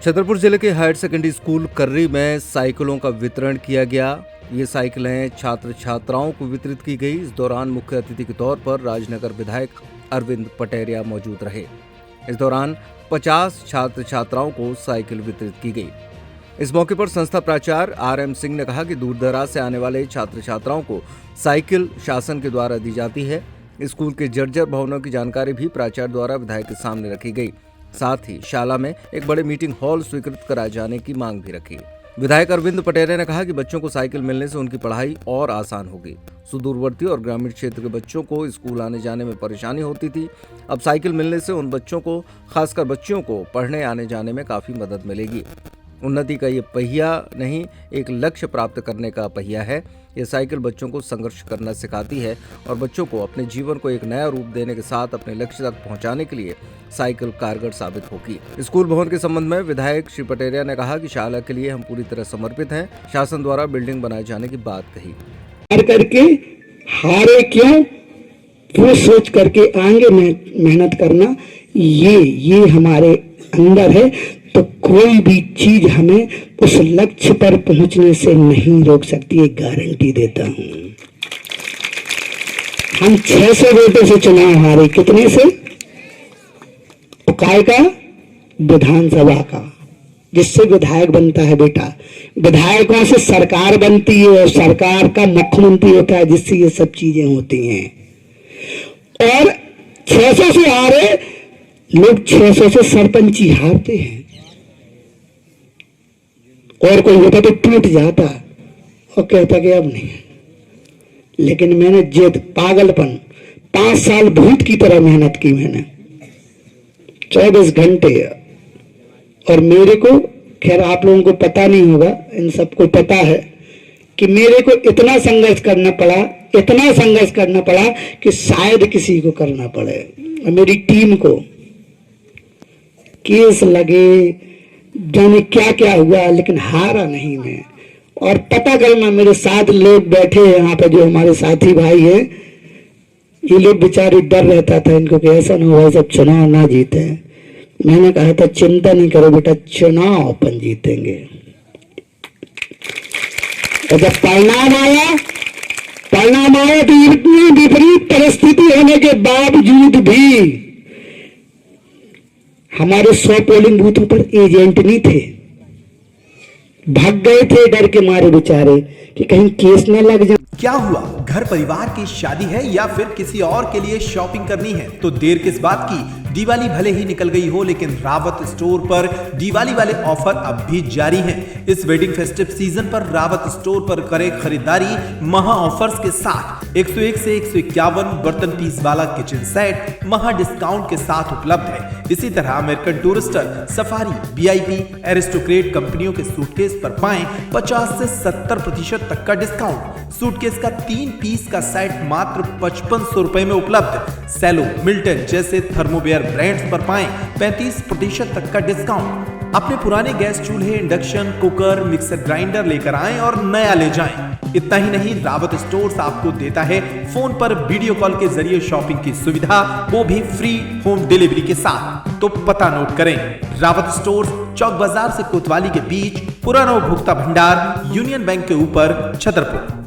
छतरपुर जिले के higher secondary school कर्री में साइकिलों का वितरण किया गया। ये साइकिलें छात्र छात्राओं को वितरित की गई। इस दौरान मुख्य अतिथि के तौर पर राजनगर विधायक अरविंद पटेरिया मौजूद रहे। इस दौरान 50 छात्र छात्राओं को साइकिल वितरित की गई। इस मौके पर संस्था प्राचार्य RM सिंह ने कहा कि दूर दराज से आने वाले छात्र छात्राओं को साइकिल शासन के द्वारा दी जाती है। स्कूल के जर्जर भवनों की जानकारी भी प्राचार्य द्वारा विधायक के सामने रखी गई। साथ ही शाला में एक बड़े मीटिंग हॉल स्वीकृत कराए जाने की मांग भी रखी। विधायक अरविंद पटेरिया ने कहा कि बच्चों को साइकिल मिलने से उनकी पढ़ाई और आसान होगी। सुदूरवर्ती और ग्रामीण क्षेत्र के बच्चों को स्कूल आने जाने में परेशानी होती थी। अब साइकिल मिलने से उन बच्चों को, खासकर बच्चियों को, पढ़ने आने जाने में काफी मदद मिलेगी। उन्नति का ये पहिया नहीं, एक लक्ष्य प्राप्त करने का पहिया है। ये साइकिल बच्चों को संघर्ष करना सिखाती है और बच्चों को अपने जीवन को एक नया रूप देने के साथ अपने लक्ष्य तक पहुंचाने के लिए साइकिल कारगर साबित होगी। स्कूल भवन के संबंध में विधायक श्री पटेरिया ने कहा कि शाला के लिए हम पूरी तरह समर्पित हैं। शासन द्वारा बिल्डिंग बनाए जाने की बात कही। करके हारे क्यों, वो सोच करके आगे मेहनत करना, ये हमारे अंदर है। तो कोई भी चीज हमें उस लक्ष्य पर पहुंचने से नहीं रोक सकती, ये गारंटी देता हूं। हम 600 वोटों से चुनाव हारे। कितने से? काय का? विधानसभा का, जिससे विधायक बनता है बेटा। विधायकों से सरकार बनती है और सरकार का मुख्यमंत्री होता है, जिससे ये सब चीजें होती हैं। और 600 से हारे लोग, 600 से सरपंची हारते हैं। और कोई होता तो टूट जाता और कहता कि अब नहीं। लेकिन मैंने जिद, पागलपन, 5 साल भूत की तरह मेहनत की मैंने, 24 घंटे। और मेरे को, खैर आप लोगों को पता नहीं होगा, इन सबको पता है कि मेरे को इतना संघर्ष करना पड़ा कि शायद किसी को करना पड़े। और मेरी टीम को केस लगे, जाने क्या क्या हुआ, लेकिन हारा नहीं मैं। और पता करना, मेरे साथ लोग बैठे हैं यहाँ पे जो हमारे साथी भाई हैं, ये लोग बेचारे डर रहता था इनको कि ऐसा ना हो सब चुनाव ना जीते। मैंने कहा था चिंता नहीं करो बेटा, चुनाव अपन जीतेंगे। और जब परिणाम आया तो इतनी विपरीत परिस्थिति होने के बावजूद भी हमारे 100 पोलिंग बूथों पर एजेंट नहीं थे। भाग गए थे डर के मारे बेचारे कि कहीं केस न लग जाए। क्या हुआ, घर परिवार की शादी है या फिर किसी और के लिए शॉपिंग करनी है तो देर किस बात की। दिवाली भले ही निकल गई हो, लेकिन रावत स्टोर पर दिवाली वाले ऑफर अब भी जारी हैं। इस वेडिंग फेस्टिव सीजन पर रावत स्टोर पर करें खरीदारी महा ऑफर्स के साथ। 101 से 151 बर्तन पीस वाला किचन सेट महा डिस्काउंट के साथ उपलब्ध है। इसी तरह American Tourister, Safari, VIP, Aristocrat कंपनियों के सूटकेस पर पाएं 50 से 70% तक का डिस्काउंट। सूटकेस का 3 पीस का सेट मात्र 5500 रुपए में उपलब्ध। सेलो, मिल्टन जैसे थर्मोवेयर ब्रांड्स पर पाएं 35% तक का डिस्काउंट। अपने पुराने गैस चूल्हे, इंडक्शन कुकर, मिक्सर ग्राइंडर लेकर आएं और नया ले जाएं। इतना ही नहीं, रावत स्टोर्स आपको देता है फोन पर वीडियो कॉल के जरिए शॉपिंग की सुविधा, वो भी फ्री होम डिलीवरी के साथ। तो पता नोट करें, रावत स्टोर्स, चौक बाजार से कोतवाली के बीच, पुराना उपभोक्ता भंडार, यूनियन बैंक के ऊपर, छतरपुर।